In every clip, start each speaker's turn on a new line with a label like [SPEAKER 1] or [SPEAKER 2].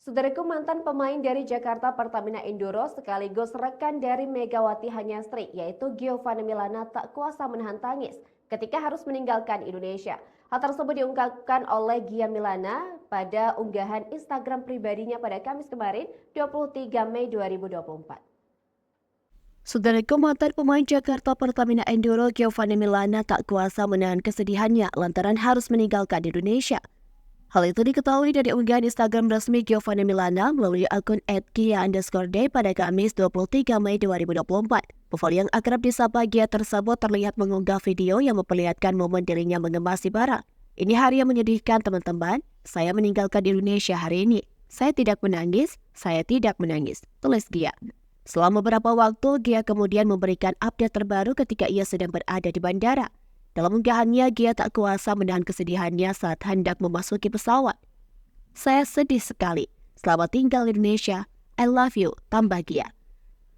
[SPEAKER 1] Saudaraku, mantan pemain dari Jakarta Pertamina Enduro sekaligus rekan dari Megawati Hanyastri yaitu Giovanni Milana tak kuasa menahan tangis ketika harus meninggalkan Indonesia. Hal tersebut diungkapkan oleh Gia Milana pada unggahan Instagram pribadinya pada Kamis kemarin 23 Mei 2024.
[SPEAKER 2] Saudaraku, mantan pemain Jakarta Pertamina Enduro Giovanni Milana tak kuasa menahan kesedihannya lantaran harus meninggalkan Indonesia. Hal itu diketahui dari unggahan Instagram resmi Giovanni Milana melalui akun @gia_day pada Kamis 23 Mei 2024. Profil yang akrab disapa Gia tersebut terlihat mengunggah video yang memperlihatkan momen dirinya mengemasi barang. Ini hari yang menyedihkan teman-teman, saya meninggalkan Indonesia hari ini. Saya tidak menangis, tulis Gia. Selama beberapa waktu, Gia kemudian memberikan update terbaru ketika ia sedang berada di bandara. Dalam unggahannya, Gia tak kuasa menahan kesedihannya saat hendak memasuki pesawat. Saya sedih sekali. Selamat tinggal Indonesia. I love you, tambah Gia.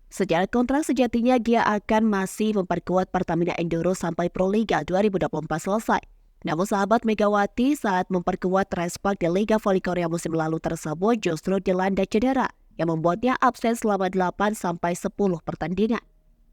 [SPEAKER 2] Secara kontrak sejatinya, Gia akan masih memperkuat Pertamina Enduro sampai Pro Liga 2024 selesai. Namun sahabat Megawati saat memperkuat Respak di Liga Voli Korea musim lalu tersebut justru dilanda cedera yang membuatnya absen selama 8-10 pertandingan.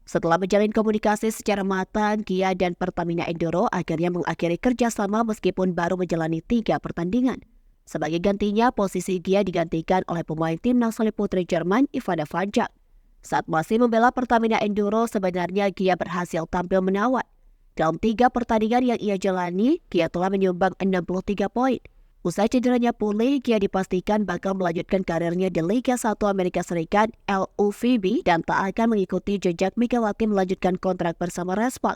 [SPEAKER 2] Setelah menjalin komunikasi secara matang, Gia dan Pertamina Enduro akhirnya mengakhiri kerjasama meskipun baru menjalani 3 pertandingan. Sebagai gantinya, posisi Gia digantikan oleh pemain timnas voli putri Jerman Ivana Vanjak. Saat masih membela Pertamina Enduro, sebenarnya Gia berhasil tampil menawan. Dalam 3 pertandingan yang ia jalani, Gia telah menyumbang 63 poin. Usai cederanya pulih, Gia dipastikan bakal melanjutkan karirnya di Liga 1 Amerika Serikat LUVB dan tak akan mengikuti jejak Megawati melanjutkan kontrak bersama Respak.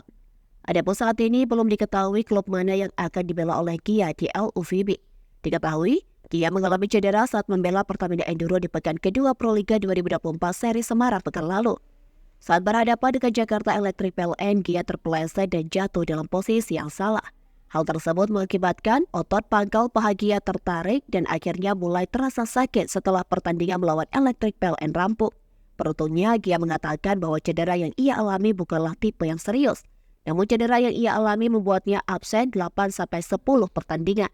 [SPEAKER 2] Adapun saat ini belum diketahui klub mana yang akan dibela oleh Gia di LUVB. Diketahui, Gia mengalami cedera saat membela Pertamina Enduro di pekan kedua Pro Liga 2024 seri Semarang pekan lalu. Saat berhadapan dengan Jakarta Electric PLN, Gia terpeleset dan jatuh dalam posisi yang salah. Hal tersebut mengakibatkan otot pangkal paha Gia tertarik dan akhirnya mulai terasa sakit setelah pertandingan melawan Electric PLN rampung. Beruntungnya, Gia mengatakan bahwa cedera yang ia alami bukanlah tipe yang serius. Namun cedera yang ia alami membuatnya absen 8-10 pertandingan.